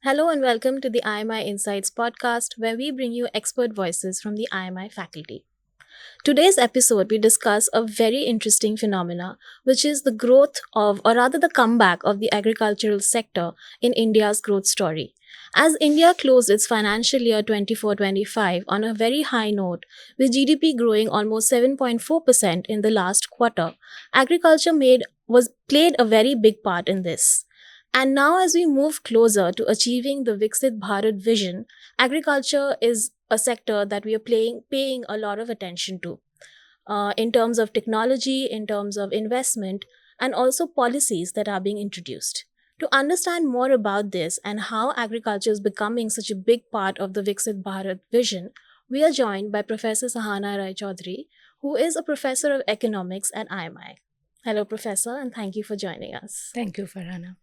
Hello and welcome to the IMI Insights Podcast, where we bring you expert voices from the IMI faculty. Today's episode, we discuss a very interesting phenomena, which is the growth of, or rather the comeback of the agricultural sector in India's growth story. As India closed its financial year 24-25 on a very high note, with GDP growing almost 7.4% in the last quarter, agriculture played a very big part in this. And now, as we move closer to achieving the Viksit Bharat vision, agriculture is a sector that we are paying a lot of attention to in terms of technology, in terms of investment, and also policies that are being introduced. To understand more about this and how agriculture is becoming such a big part of the Viksit Bharat vision, we are joined by Professor Sahana Roy Chowdhury, who is a professor of economics at IMI. Hello, Professor, and thank you for joining us. Thank you, Farhana.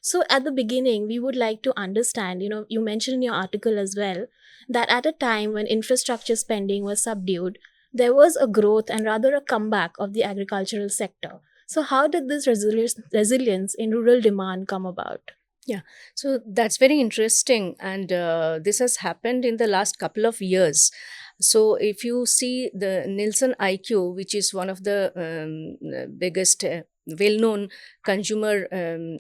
So, at the beginning, we would like to understand, you mentioned in your article as well that at a time when infrastructure spending was subdued, there was a growth and rather a comeback of the agricultural sector. So, how did this resilience in rural demand come about? Yeah, so that's very interesting, and this has happened in the last couple of years. So, if you see the Nielsen IQ, which is one of the biggest well-known consumer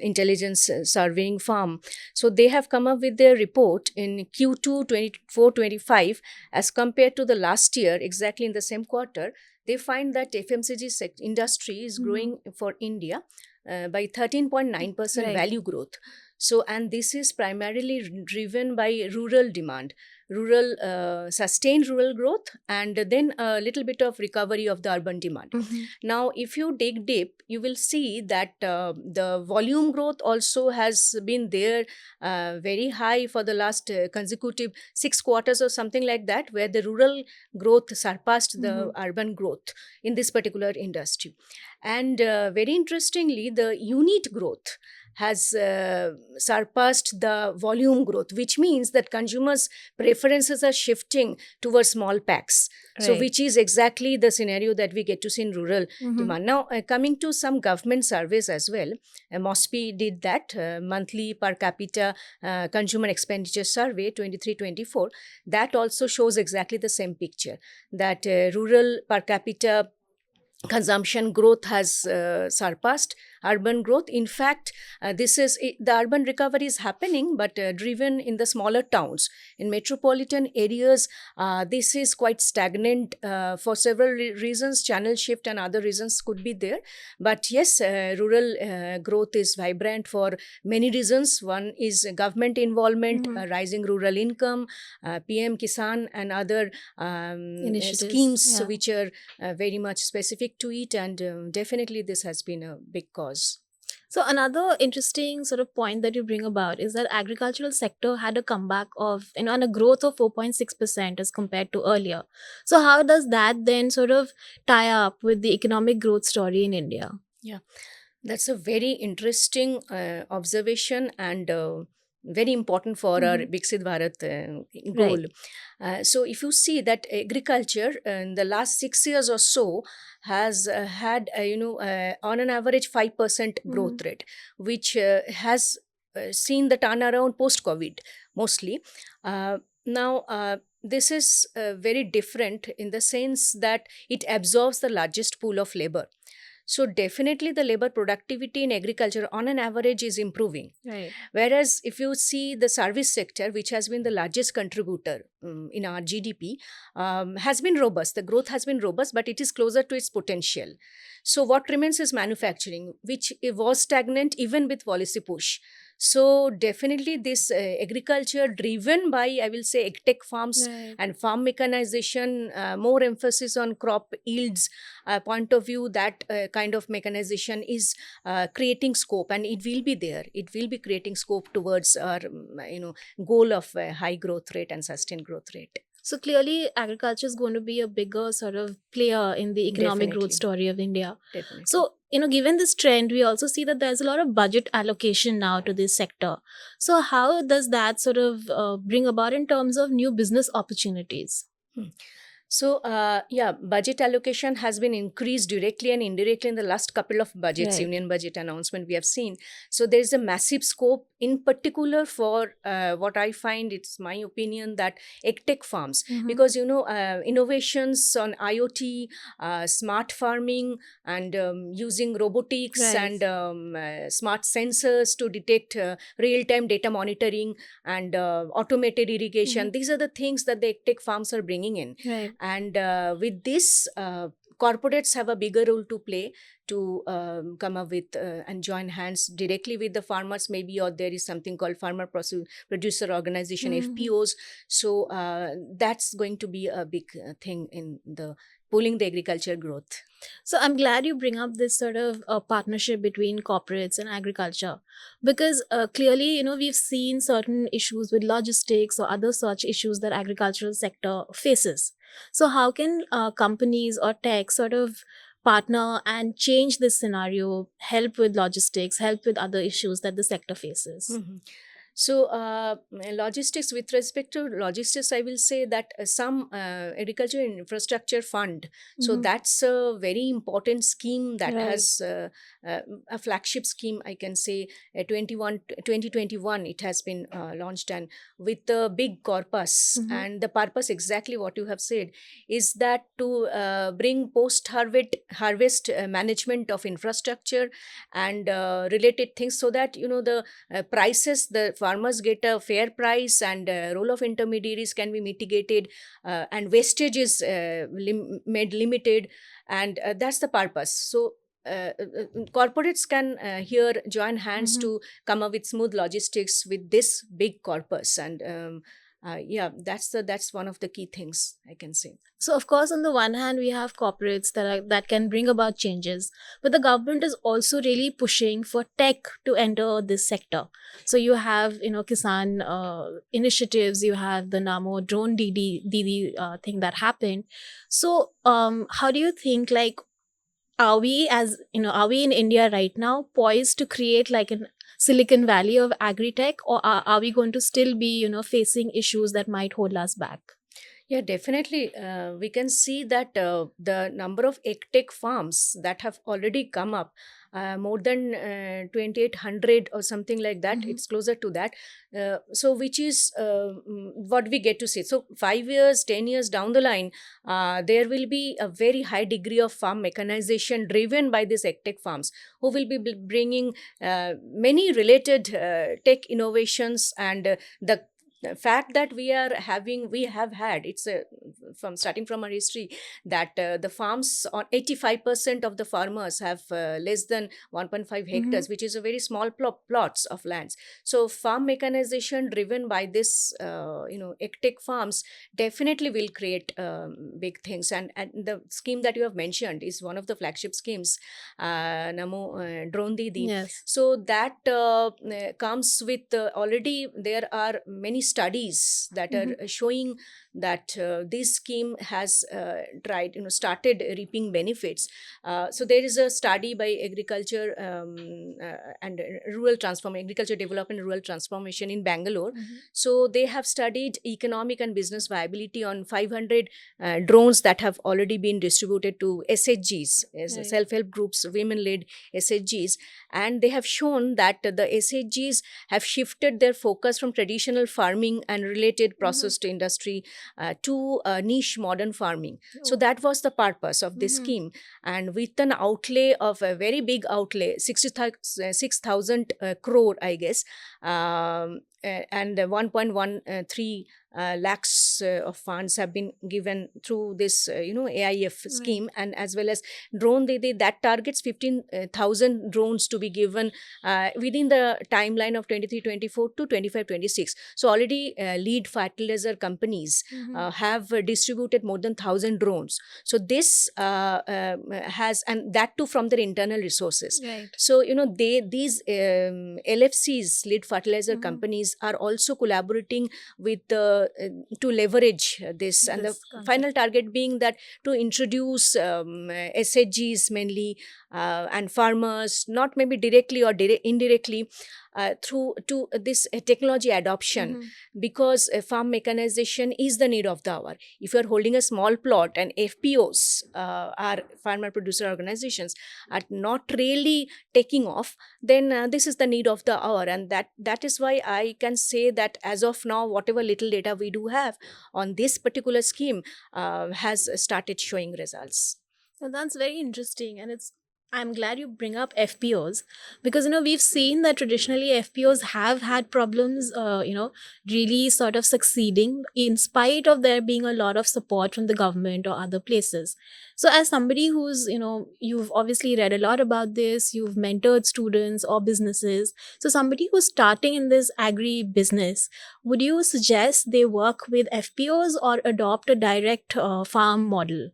intelligence surveying firm, so they have come up with their report in Q2 24-25 as compared to the last year, exactly in the same quarter. They find that FMCG industry is growing for India by 13.9% Right. value growth. So, and this is primarily driven by rural demand, sustained rural growth, and then a little bit of recovery of the urban demand. Mhm. Now, if you dig deep, you will see that the volume growth also has been there very high for the last consecutive 6 quarters or something like that, where the rural growth surpassed the urban growth in this particular industry. And very interestingly, the unit growth has surpassed the volume growth, which means that consumers' preferences are shifting towards small packs. So, Right. which is exactly the scenario that we get to see in rural Mhm. demand. Now, coming to some government surveys as well, MOSPI did that monthly per capita consumer expenditure survey 23-24. That also shows exactly the same picture, that rural per capita consumption growth has surpassed urban growth. In fact, the urban recovery is happening, but driven in the smaller towns. In metropolitan areas, this is quite stagnant for several reasons. Channel shift and other reasons could be there. But yes, rural growth is vibrant for many reasons. One is government involvement, rising rural income, PM Kisan and other Initiatives. schemes Yeah. which are very much specific to it, and definitely this has been a big cause. So another interesting sort of point that you bring about is that agricultural sector had a comeback of, and a growth of 4.6% as compared to earlier. So how does that then sort of tie up with the economic growth story in India? Yeah, that's a very interesting observation, and very important for our Viksit Bharat goal. Right. So, if you see that agriculture in the last 6 years or so has had, on an average 5% growth rate, which has seen the turnaround post COVID mostly. Now, this is very different in the sense that it absorbs the largest pool of labor. So definitely the labor productivity in agriculture on an average is improving. Right. Whereas if you see the service sector, which has been the largest contributor in our GDP, has been robust. The growth has been robust, but it is closer to its potential. So what remains is manufacturing, which was stagnant even with policy push. So definitely this agriculture driven by, I will say, tech farms Right. and farm mechanization, more emphasis on crop yields point of view, that kind of mechanization is creating scope, and it will be there. It will be creating scope towards our goal of high growth rate and sustained growth rate. So clearly, agriculture is going to be a bigger sort of player in the economic growth Definitely. story of India. Definitely. So, given this trend, we also see that there's a lot of budget allocation now to this sector. So, how does that sort of bring about in terms of new business opportunities? Hmm. So, yeah, budget allocation has been increased directly and indirectly in the last couple of budgets, Right. union budget announcement we have seen. So, there is a massive scope, in particular for what I find, it's my opinion, that tech farms, Mm-hmm. because innovations on IoT, smart farming, and using robotics Right. and smart sensors to detect real-time data monitoring and automated irrigation. Mm-hmm. These are the things that the tech farms are bringing in, Right. and with this, corporates have a bigger role to play to come up with and join hands directly with the farmers, maybe, or there is something called producer organization, Mm-hmm. FPOs. So that's going to be a big thing in the pulling the agriculture growth. So I'm glad you bring up this sort of partnership between corporates and agriculture, because clearly, we've seen certain issues with logistics or other such issues that agricultural sector faces. So how can companies or tech sort of partner and change this scenario, help with logistics, help with other issues that the sector faces? Mhm. So, logistics, with respect to logistics, I will say that some agriculture infrastructure fund. So, Mm-hmm. that's a very important scheme that Right. has a flagship scheme, I can say. 2021, it has been launched, and with a big corpus. Mm-hmm. And the purpose, exactly what you have said, is that to bring post harvest management of infrastructure and related things, so that the prices, the farmers get a fair price, and role of intermediaries can be mitigated, and wastage is made limited, and that's the purpose. So corporates can here join hands Mm-hmm. to come up with smooth logistics with this big corpus, and yeah, that's one of the key things I can say. So of course, on the one hand, we have corporates that can bring about changes, but the government is also really pushing for tech to enter this sector. So you have Kisan initiatives, you have the Namo drone DD thing that happened. So how do you think, like, are we in India right now poised to create like an Silicon Valley of agri-tech, or are we going to still be facing issues that might hold us back? Yeah, definitely. We can see that the number of tech farms that have already come up, more than 2,800 or something like that, Mm-hmm. it's closer to that. So, which is what we get to see. So, 5 years, 10 years down the line, there will be a very high degree of farm mechanization driven by these tech farms, who will be bringing many related tech innovations, and the fact that we have had, it's from starting from our history, that the farms, on 85% of the farmers have less than 1.5 Mm-hmm. hectares, which is a very small plots of lands. So farm mechanization driven by this ectech farms definitely will create big things, and the scheme that you have mentioned is one of the flagship schemes, Namo Drone Didi. Yes. So that comes with, already there are many studies that Mm-hmm. are showing that this scheme has started reaping benefits. So there is a study by agriculture and rural transform agriculture development and rural transformation in Bangalore. Mm-hmm. So they have studied economic and business viability on 500 drones that have already been distributed to SHGs, as Right. self-help groups, women-led SHGs, and they have shown that the SHGs have shifted their focus from traditional farming and related Mm-hmm. processed industry to niche modern farming. So Oh. that was the purpose of this Mm-hmm. scheme, and with an outlay of a very big outlay, 6,000 crore, I guess, and 1.13 lakhs of funds have been given through this AIF Right. scheme, and as well as drone Didi, that targets 15,000 drones to be given within the timeline of 23-24 to 25-26. So already lead fertilizer companies Mm-hmm. have distributed more than 1,000 drones. So this has, and that too from their internal resources. Right. So these LFCs, lead fertilizer Mm-hmm. companies, are also collaborating with to leverage this, and the This concept. final target being that to introduce SHGs mainly and farmers, not maybe directly or indirectly, through to this technology adoption, Mhm. because farm mechanization is the need of the hour. If you are holding a small plot and FPOs, are farmer producer organizations, are not really taking off, then this is the need of the hour, and that is why I can say that as of now, whatever little data we do have on this particular scheme has started showing results. So that's very interesting, and I'm glad you bring up FPOs because we've seen that traditionally FPOs have had problems, really sort of succeeding in spite of there being a lot of support from the government or other places. So, as somebody who's you've obviously read a lot about this, you've mentored students or businesses. So, somebody who's starting in this agri business, would you suggest they work with FPOs or adopt a direct farm model?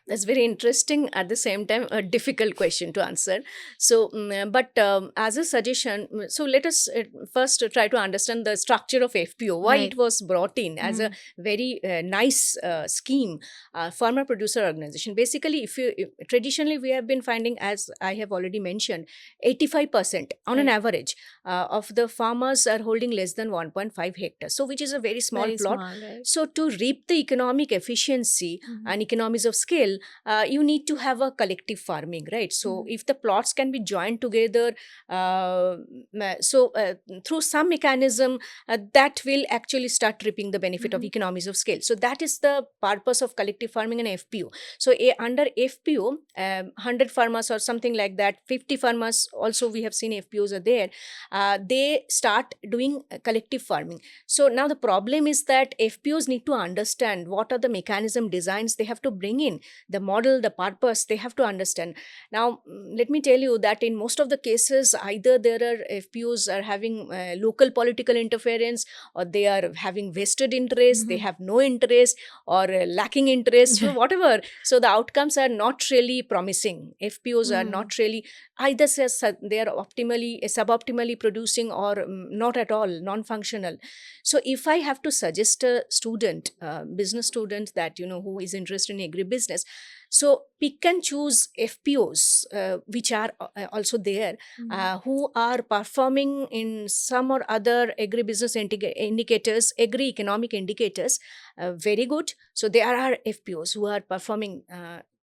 That's very interesting, at the same time a difficult question to answer. So but as a suggestion, so let us first try to understand the structure of FPO, why it Right. was brought in as a Mhm. very nice scheme, farmer producer organization. Basically, traditionally we have been finding, as I have already mentioned, 85% on an Right. average of the farmers are holding less than 1.5 hectares, so which is a very small Very plot. small, right? So to reap the economic efficiency Mhm. and economies of scale, you need to have a collective farming, right? So Mhm. if the plots can be joined together, uh, through some mechanism, that will actually start reaping the benefit of Mhm. economies of scale. So that is the purpose of collective farming and FPO. So under FPO, 100 farmers or something like that, 50 farmers also we have seen FPOs are there, they start doing collective farming. So now the problem is that FPOs need to understand what are the mechanism designs they have to bring in, the model, the purpose, they have to understand. Now, let me tell you that in most of the cases, either there are FPOs are having local political interference, or they are having vested interest, they Mhm. have no interest, or lacking interest, so whatever. So the outcomes are not really promising. FPOs are Mhm. not really, either they are optimally, suboptimally producing, or not at all, non-functional. So if I have to suggest a student, business student, that who is interested in agribusiness, so pick and choose FPOs, which are also there, Mhm. who are performing in some or other agribusiness indicators, agri economic indicators, very good. So there are FPOs who are performing.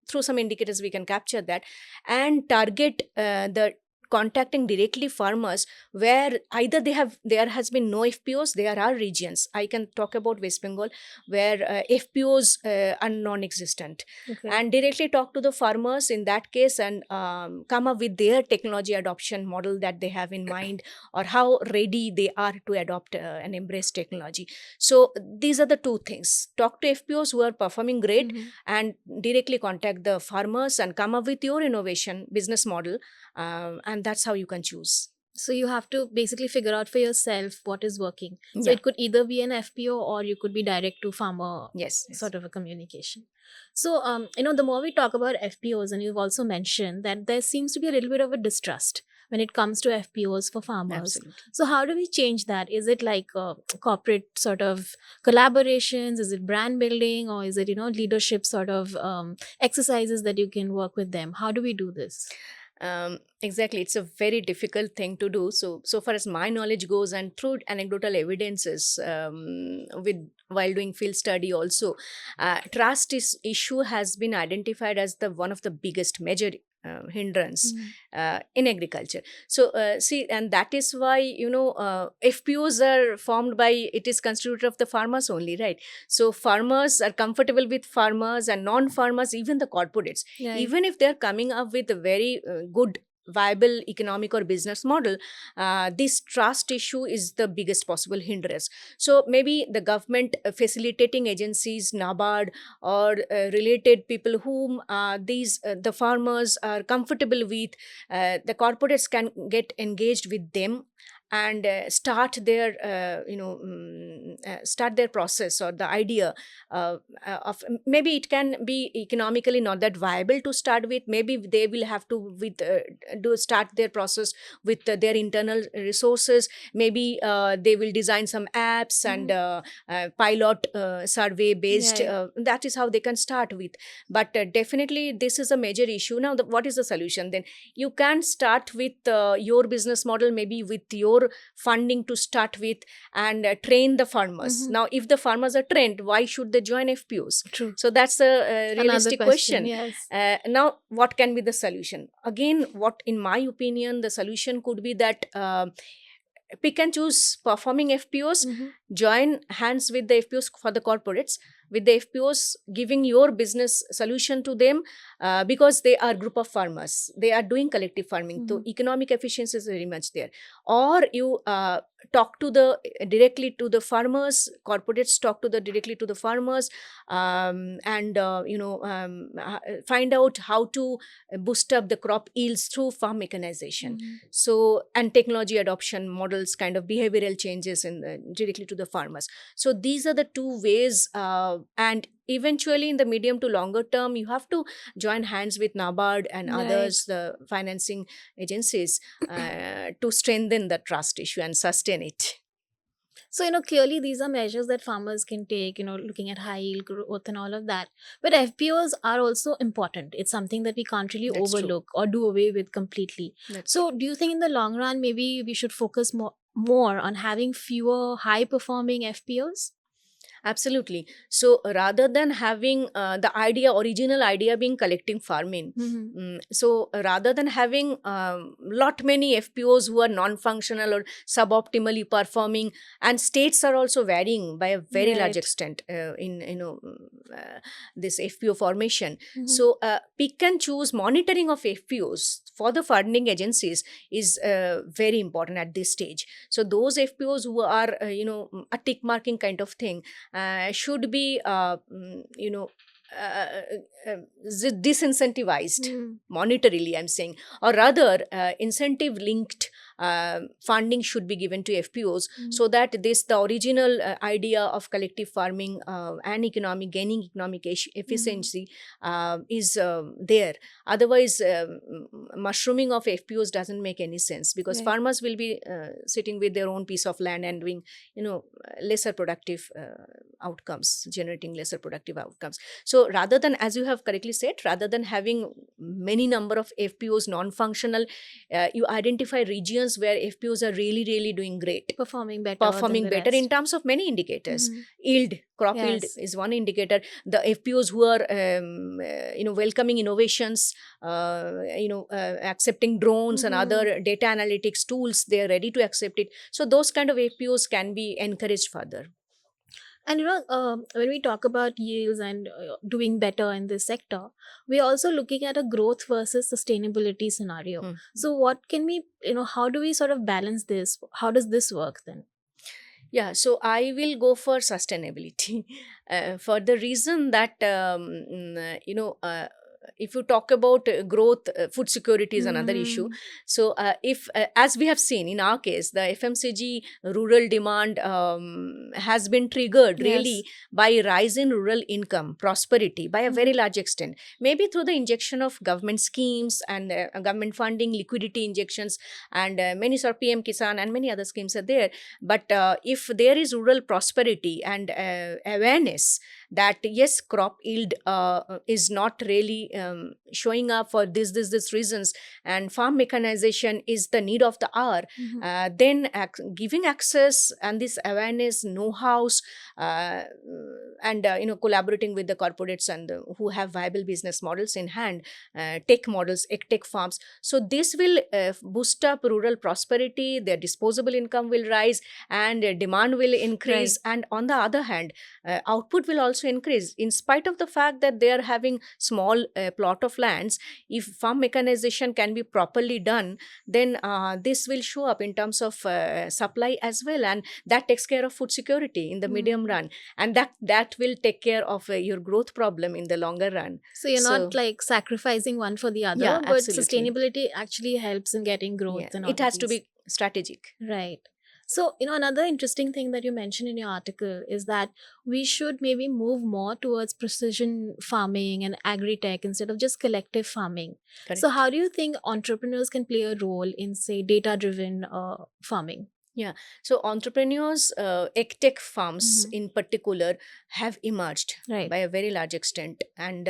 Through some indicators, we can capture that and target the contacting directly farmers, where either there has been no FPOs. There are regions, I can talk about West Bengal, where FPOs are non-existent, Okay. and directly talk to the farmers in that case, and come up with their technology adoption model that they have in mind, or how ready they are to adopt and embrace technology. So these are the two things: talk to FPOs who are performing great, Mhm. and directly contact the farmers and come up with your innovation business model, and that's how you can choose. So you have to basically figure out for yourself what is working. So Yeah. it could either be an FPO or you could be direct to farmer Yes. Yes. sort of a communication. So the more we talk about FPOs, and you've also mentioned that there seems to be a little bit of a distrust when it comes to FPOs for farmers. Absolutely. So how do we change that? Is it like corporate sort of collaborations? Is it brand building, or is it leadership sort of exercises that you can work with them? How do we do this? Exactly, it's a very difficult thing to do. So far as my knowledge goes, and through anecdotal evidences, with while doing field study also, trust issue has been identified as the one of the biggest major hindrance Mhm. in agriculture. So see, and that is why FPOs are formed by, it is constituted of the farmers only, right? So farmers are comfortable with farmers, and non-farmers, even the corporates, Right. even if they're coming up with a very good viable economic or business model, this trust issue is the biggest possible hindrance. So maybe the government facilitating agencies, NABARD, or related people whom these the farmers are comfortable with, the corporates can get engaged with them, and start their process or the idea of, maybe it can be economically not that viable to start with. Maybe they will have to do start their process with their internal resources. Maybe they will design some apps and pilot survey based. Right. That is how they can start with. But definitely this is a major issue. Now what is the solution then? You can start with your business model, maybe with your funding to start with, and train the farmers. Now if the farmers are trained, why should they join FPOs? True. So that's a Another realistic question. question. Yes. Now what can be the solution? Again, what in my opinion the solution could be that pick and choose performing FPOs, join hands with the FPOs for the corporates, with the FPOs giving your business solution to them, because they are group of farmers. They are doing collective farming. So economic efficiency is very much there. Or you talk to the directly to the farmers, corporates talk to the directly to the farmers, and find out how to boost up the crop yields through farm mechanization. So, and technology adoption models, kind of behavioral changes directly to the farmers. So these are the two ways, and eventually in the medium to longer term you have to join hands with NABARD and others, the financing agencies, to strengthen the trust issue and sustain it. So, clearly these are measures that farmers can take, looking at high yield growth and all of that. But FPOs are also important. It's something that we can't really That's true. overlook or do away with completely. That's So, do you think in the long run, maybe we should focus more on having fewer high performing FPOs? Absolutely. So rather than having the original idea being collective farming, so rather than having lot many FPOs who are non-functional or suboptimally performing, and states are also varying by a very large extent in this FPO formation. So pick and choose monitoring of FPOs for the funding agencies is very important at this stage. So those FPOs who are a tick marking kind of thing should be disincentivized monetarily, I'm saying, or rather incentive linked funding should be given to FPOs, so that the original idea of collective farming and gaining economic efficiency is there. Otherwise, mushrooming of FPOs doesn't make any sense, because farmers will be sitting with their own piece of land and doing lesser productive outcomes, generating lesser productive outcomes. So rather than, as you have correctly said, rather than having many number of FPOs non-functional, you identify regions where FPOs are really doing great, performing better in terms of many indicators. Yield, crop yield is one indicator. The FPOs who are welcoming innovations, accepting drones and other data analytics tools, they are ready to accept it. So those kind of FPOs can be encouraged further. And when we talk about yields and doing better in this sector, we're also looking at a growth versus sustainability scenario. So what can we, how do we sort of balance this? How does this work then? Yeah, so I will go for sustainability for the reason that if you talk about growth, food security is another issue. So if as we have seen in our case, the FMCG rural demand has been triggered really by rise in rural income, prosperity by a very large extent, maybe through the injection of government schemes and government funding, liquidity injections, and many sort of PM Kisan and many other schemes are there. But if there is rural prosperity and awareness that yes, crop yield is not really showing up for this reasons, and farm mechanization is the need of the hour, then giving access and this awareness, know-hows, and collaborating with the corporates and who have viable business models in hand, tech models, tech farms. So this will boost up rural prosperity, their disposable income will rise, and demand will increase. And on the other hand, output will also increase, in spite of the fact that they are having small plot of lands, if farm mechanization can be properly done, then this will show up in terms of supply as well, and that takes care of food security in the medium Mm. run, and that will take care of your growth problem in the longer run. So you're not So like sacrificing one for the yeah, other, but absolutely. sustainability actually helps in getting Yeah, growth and all it of has to these. be strategic. Right. So, another interesting thing that you mentioned in your article is that we should maybe move more towards precision farming and agri tech instead of just collective farming. So, Correct. how do you think entrepreneurs can play a role in, say, data driven farming? Yeah. So entrepreneurs, tech farms Hmm. in particular, have emerged Right. by a very large extent, and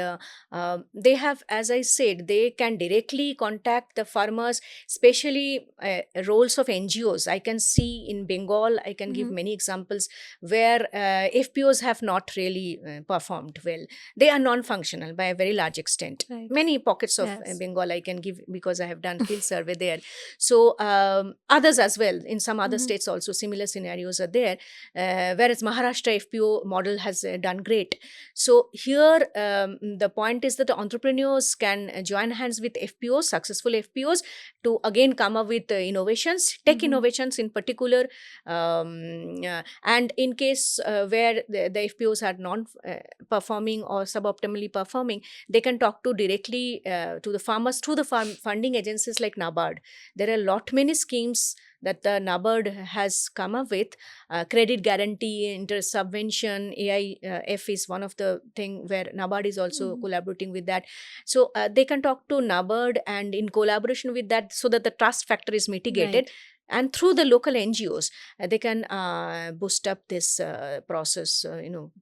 they have, as I said, they can directly contact the farmers, especially roles of NGOs. I can see in Bengal, I can give Hmm. many examples where FPOs have not really performed well. They are non-functional by a very large extent. Right. Many pockets of Yes. Bengal I can give because I have done field survey there. So others as well, in some other Hmm. states also similar scenarios are there, whereas Maharashtra FPO model has done great. So here the point is that the entrepreneurs can join hands with FPOs, successful FPOs, to again come up with innovations, tech Hmm. innovations in particular, and in case where the FPOs are non performing or suboptimally performing, they can talk to directly to the farmers through the funding agencies like NABARD. There are lot many schemes that the NABARD has come up with. Credit guarantee, interest subvention, AIF is one of the thing where NABARD is also Hmm. collaborating with that. So they can talk to NABARD and in collaboration with that, so that the trust factor is mitigated. Right. And through the local NGOs, they can boost up this process,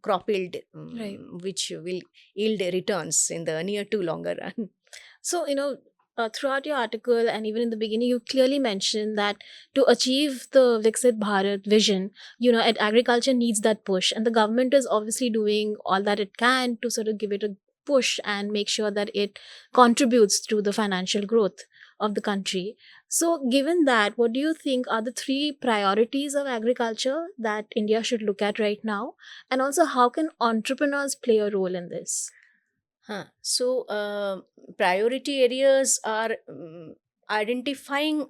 crop yield, Right. which will yield returns in the near to longer run. So, throughout your article and even in the beginning, you clearly mentioned that to achieve the Viksit Bharat vision, agriculture needs that push. And the government is obviously doing all that it can to sort of give it a push and make sure that it contributes to the financial growth of the country. So, given that, what do you think are the three priorities of agriculture that India should look at right now? And also, how can entrepreneurs play a role in this? Huh. So, priority areas are identifying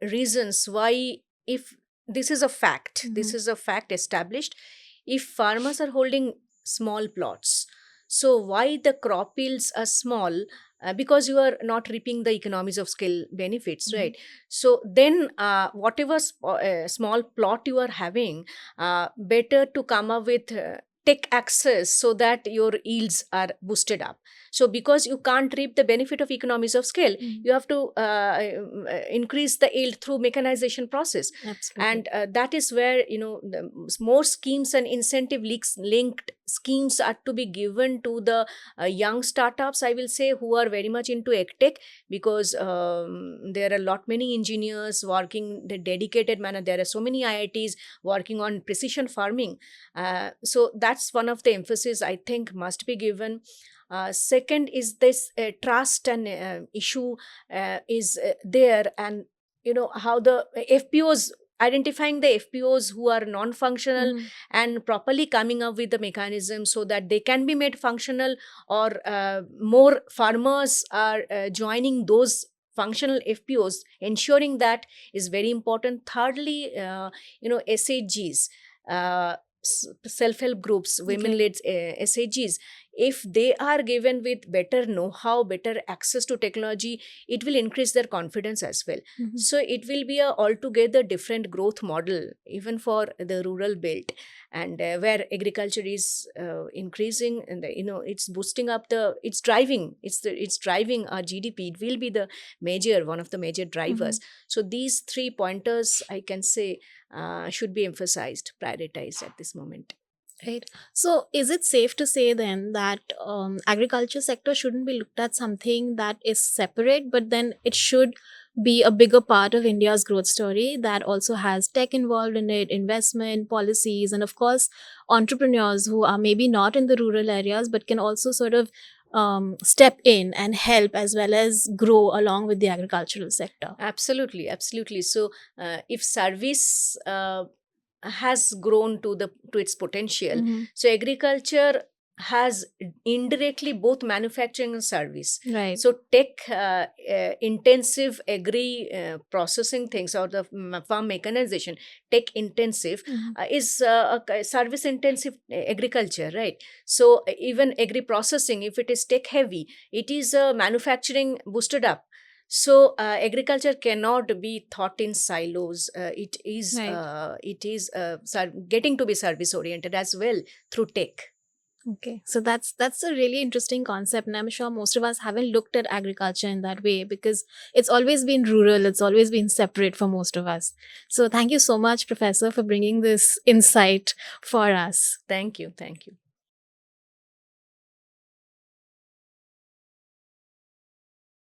reasons why, if this Hmm. is a fact established, if farmers are holding small plots, so why the crop yields are small? Because you are not reaping the economies of scale benefits, Hmm. right? So then, whatever small plot you are having, better to come up with tech access so that your yields are boosted up. So because you can't reap the benefit of economies of scale, Hmm. you have to increase the yield through mechanization process. Absolutely. And that is where, the more schemes and incentive linked schemes are to be given to the young startups, I will say, who are very much into tech, because there are a lot many engineers working the dedicated manner. There are so many IITs working on precision farming. So that's one of the emphasis I think must be given. Second is this trust and issue is there, and how the FPOs, identifying the FPOs who are non-functional Mhm. and properly coming up with the mechanism so that they can be made functional, or more farmers are joining those functional FPOs, ensuring that is very important. Thirdly, SHGs, uh, self-help groups, Okay. women-led SHGs, if they are given with better know-how, better access to technology, it will increase their confidence as well. Mhm. So it will be a altogether different growth model even for the rural belt, and where agriculture is increasing, and it's boosting up it's driving our GDP. It will be the major one of the major drivers. Mhm. So these three pointers, I can say, should be emphasized, prioritized at this moment. Right. So, is it safe to say then that agriculture sector shouldn't be looked at something that is separate, but then it should be a bigger part of India's growth story that also has tech involved in it, investment policies, and of course, entrepreneurs who are maybe not in the rural areas but can also sort of step in and help as well as grow along with the agricultural sector. Absolutely, absolutely. So, if service has grown to its potential, Hmm. so agriculture has indirectly both manufacturing and service. Right. So tech intensive agri processing things, or the farm mechanization, tech intensive, Mhm. is a service intensive agriculture, right? So even agri processing, if it is tech heavy, it is manufacturing boosted up. So agriculture cannot be thought in silos. Right. It is getting to be service oriented as well through tech. Okay, so that's a really interesting concept, and I'm sure most of us haven't looked at agriculture in that way because it's always been rural, it's always been separate for most of us. So thank you so much, Professor, for bringing this insight for us. Thank you. Thank you.